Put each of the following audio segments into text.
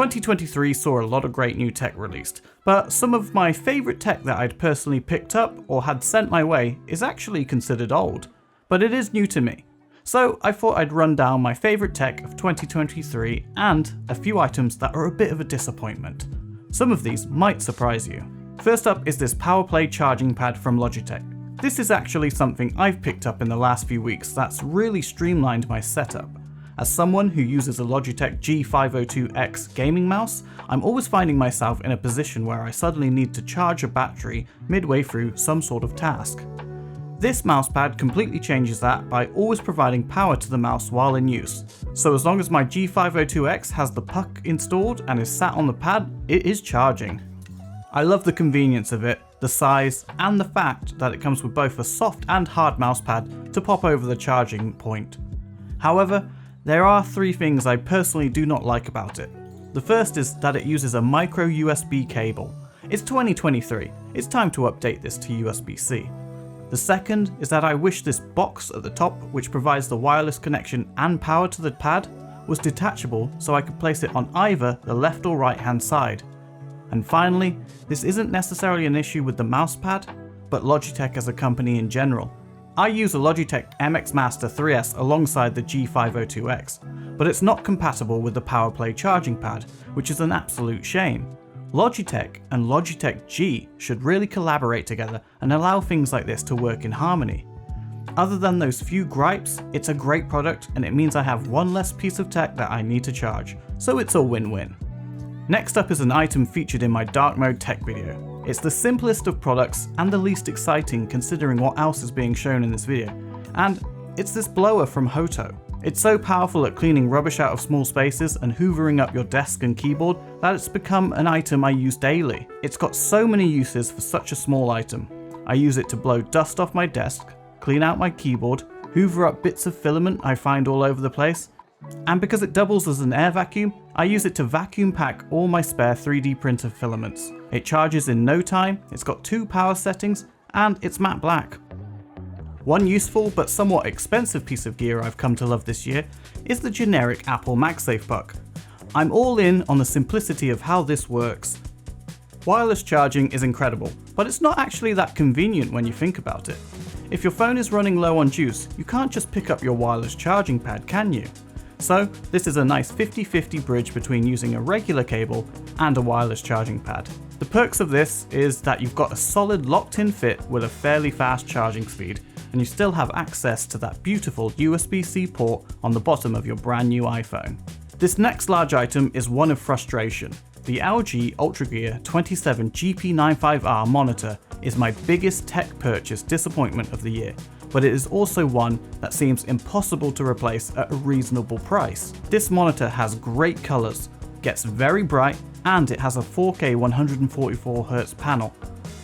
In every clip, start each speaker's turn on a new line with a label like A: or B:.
A: 2023 saw a lot of great new tech released, but some of my favourite tech that I'd personally picked up or had sent my way is actually considered old, but it is new to me. So I thought I'd run down my favourite tech of 2023 and a few items that are a bit of a disappointment. Some of these might surprise you. First up is this PowerPlay charging pad from Logitech. This is actually something I've picked up in the last few weeks that's really streamlined my setup. As someone who uses a Logitech G502X gaming mouse, I'm always finding myself in a position where I suddenly need to charge a battery midway through some sort of task. This mousepad completely changes that by always providing power to the mouse while in use. So as long as my G502X has the puck installed and is sat on the pad, it is charging. I love the convenience of it, the size, and the fact that it comes with both a soft and hard mousepad to pop over the charging point. However, there are three things I personally do not like about it. The first is that it uses a micro USB cable. It's 2023, it's time to update this to USB-C. The second is that I wish this box at the top, which provides the wireless connection and power to the pad, was detachable so I could place it on either the left or right hand side. And finally, this isn't necessarily an issue with the mousepad, but Logitech as a company in general. I use a Logitech MX Master 3S alongside the G502X, but it's not compatible with the PowerPlay charging pad, which is an absolute shame. Logitech and Logitech G should really collaborate together and allow things like this to work in harmony. Other than those few gripes, it's a great product and it means I have one less piece of tech that I need to charge, so it's a win-win. Next up is an item featured in my dark mode tech video. It's the simplest of products and the least exciting considering what else is being shown in this video, and it's this blower from Hoto. It's so powerful at cleaning rubbish out of small spaces and hoovering up your desk and keyboard that it's become an item I use daily. It's got so many uses for such a small item. I use it to blow dust off my desk, clean out my keyboard, hoover up bits of filament I find all over the place, and because it doubles as an air vacuum, I use it to vacuum pack all my spare 3D printer filaments. It charges in no time, it's got 2 power settings, and it's matte black. One useful but somewhat expensive piece of gear I've come to love this year is the generic Apple MagSafe puck. I'm all in on the simplicity of how this works. Wireless charging is incredible, but it's not actually that convenient when you think about it. If your phone is running low on juice, you can't just pick up your wireless charging pad, can you? So this is a nice 50-50 bridge between using a regular cable and a wireless charging pad. The perks of this is that you've got a solid locked-in fit with a fairly fast charging speed, and you still have access to that beautiful USB-C port on the bottom of your brand new iPhone. This next large item is one of frustration. The LG UltraGear 27 GP95R monitor is my biggest tech purchase disappointment of the year, but it is also one that seems impossible to replace at a reasonable price. This monitor has great colours, gets very bright, and it has a 4K 144Hz panel.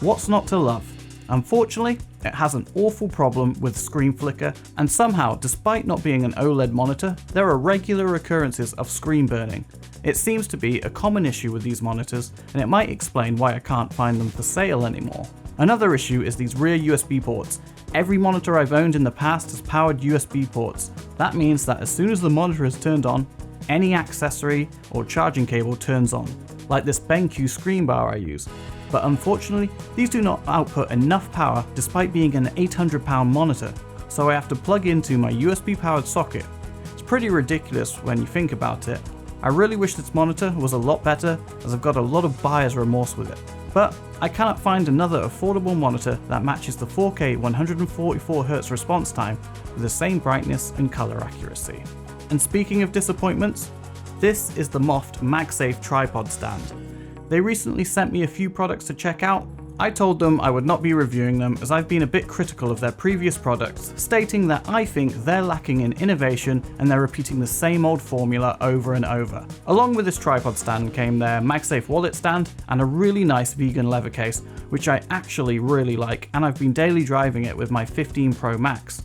A: What's not to love? Unfortunately, it has an awful problem with screen flicker, and somehow, despite not being an OLED monitor, there are regular occurrences of screen burning. It seems to be a common issue with these monitors, and it might explain why I can't find them for sale anymore. Another issue is these rear USB ports. Every monitor I've owned in the past has powered USB ports. That means that as soon as the monitor is turned on, any accessory or charging cable turns on, like this BenQ screen bar I use. But unfortunately, these do not output enough power despite being an £800 monitor, so I have to plug into my USB powered socket. It's pretty ridiculous when you think about it. I really wish this monitor was a lot better, as I've got a lot of buyer's remorse with it. But I cannot find another affordable monitor that matches the 4K 144Hz response time with the same brightness and color accuracy. And speaking of disappointments, this is the Mofed MagSafe tripod stand. They recently sent me a few products to check out. I told them I would not be reviewing them as I've been a bit critical of their previous products, stating that I think they're lacking in innovation and they're repeating the same old formula over and over. Along with this tripod stand came their MagSafe wallet stand and a really nice vegan leather case, which I actually really like, and I've been daily driving it with my 15 Pro Max.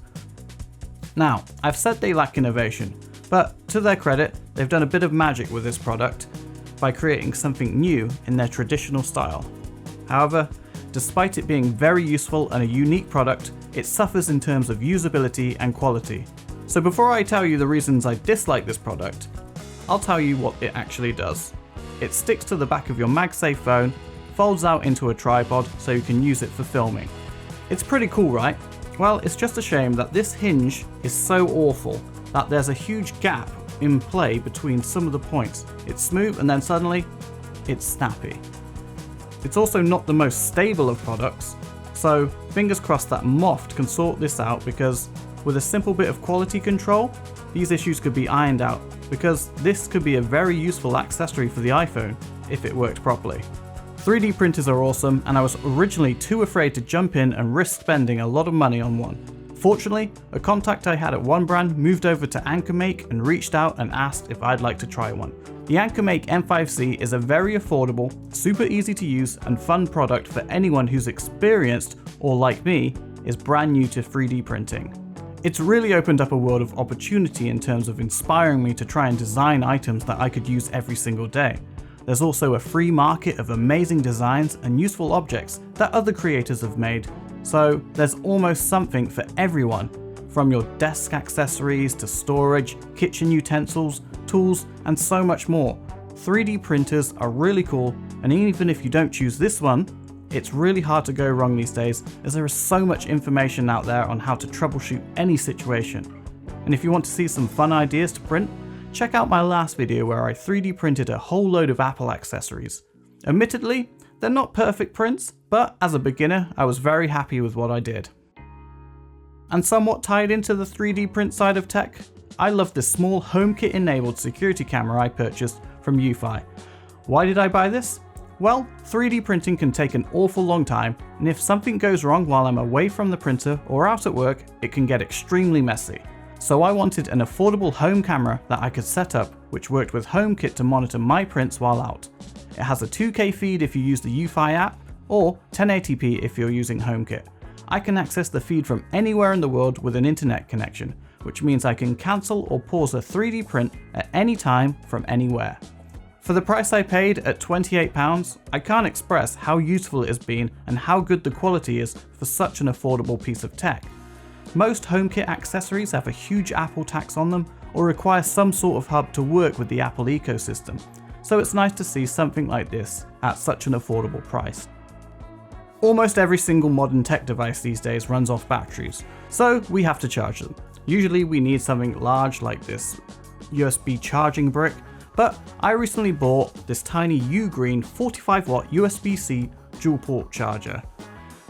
A: Now, I've said they lack innovation, but to their credit, they've done a bit of magic with this product by creating something new in their traditional style. However, despite it being very useful and a unique product, it suffers in terms of usability and quality. So before I tell you the reasons I dislike this product, I'll tell you what it actually does. It sticks to the back of your MagSafe phone, folds out into a tripod so you can use it for filming. It's pretty cool, right? Well, it's just a shame that this hinge is so awful that there's a huge gap in play between some of the points. It's smooth and then suddenly it's snappy. It's also not the most stable of products, so fingers crossed that Mofed can sort this out, because with a simple bit of quality control, these issues could be ironed out, because this could be a very useful accessory for the iPhone if it worked properly. 3D printers are awesome, and I was originally too afraid to jump in and risk spending a lot of money on one. Fortunately, a contact I had at one brand moved over to AnkerMake and reached out and asked if I'd like to try one. The AnkerMake M5C is a very affordable, super easy to use and fun product for anyone who's experienced, or like me, is brand new to 3D printing. It's really opened up a world of opportunity in terms of inspiring me to try and design items that I could use every single day. There's also a free market of amazing designs and useful objects that other creators have made, so there's almost something for everyone, from your desk accessories to storage, kitchen utensils, tools, and so much more. 3D printers are really cool, and even if you don't choose this one, it's really hard to go wrong these days, as there is so much information out there on how to troubleshoot any situation. And if you want to see some fun ideas to print, check out my last video where I 3D printed a whole load of Apple accessories. Admittedly, they're not perfect prints, but as a beginner, I was very happy with what I did. And somewhat tied into the 3D print side of tech, I love this small HomeKit enabled security camera I purchased from UFI. Why did I buy this? Well, 3D printing can take an awful long time, and if something goes wrong while I'm away from the printer or out at work, it can get extremely messy. So I wanted an affordable home camera that I could set up, which worked with HomeKit to monitor my prints while out. It has a 2K feed if you use the UFI app, or 1080p if you're using HomeKit. I can access the feed from anywhere in the world with an internet connection, which means I can cancel or pause a 3D print at any time from anywhere. For the price I paid at £28, I can't express how useful it has been and how good the quality is for such an affordable piece of tech. Most HomeKit accessories have a huge Apple tax on them or require some sort of hub to work with the Apple ecosystem, so it's nice to see something like this at such an affordable price. Almost every single modern tech device these days runs off batteries, so we have to charge them. Usually we need something large like this USB charging brick, but I recently bought this tiny U-Green 45-watt USBC dual port charger.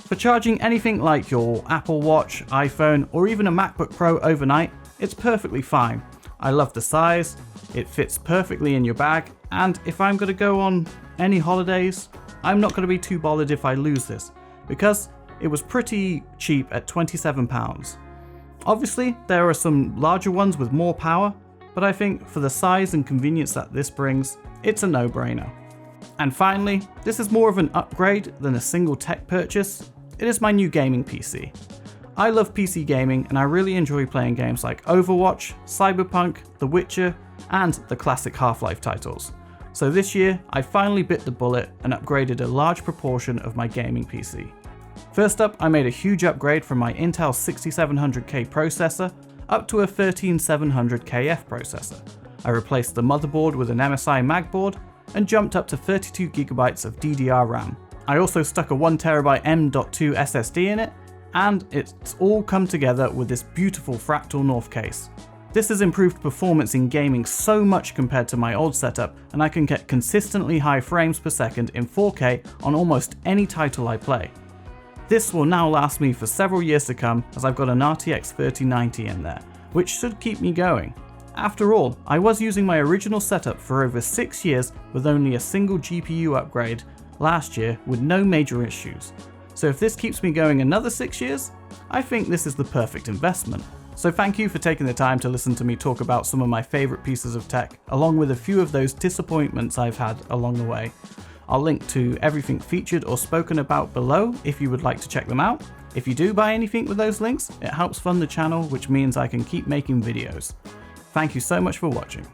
A: For charging anything like your Apple Watch, iPhone, or even a MacBook Pro overnight, it's perfectly fine. I love the size, it fits perfectly in your bag, and if I'm going to go on any holidays, I'm not going to be too bothered if I lose this, because it was pretty cheap at £27. Obviously, there are some larger ones with more power, but I think for the size and convenience that this brings, it's a no-brainer. And finally, this is more of an upgrade than a single tech purchase. It is my new gaming PC. I love PC gaming and I really enjoy playing games like Overwatch, Cyberpunk, The Witcher, and the classic Half-Life titles. So this year, I finally bit the bullet and upgraded a large proportion of my gaming PC. First up, I made a huge upgrade from my Intel 6700K processor up to a 13700KF processor. I replaced the motherboard with an MSI mag board and jumped up to 32GB of DDR RAM. I also stuck a 1TB M.2 SSD in it, and it's all come together with this beautiful fractal North case. This has improved performance in gaming so much compared to my old setup, and I can get consistently high frames per second in 4K on almost any title I play. This will now last me for several years to come, as I've got an RTX 3090 in there, which should keep me going. After all, I was using my original setup for over 6 years with only a single GPU upgrade last year with no major issues. So if this keeps me going another 6 years, I think this is the perfect investment. So thank you for taking the time to listen to me talk about some of my favourite pieces of tech, along with a few of those disappointments I've had along the way. I'll link to everything featured or spoken about below if you would like to check them out. If you do buy anything with those links, it helps fund the channel, which means I can keep making videos. Thank you so much for watching.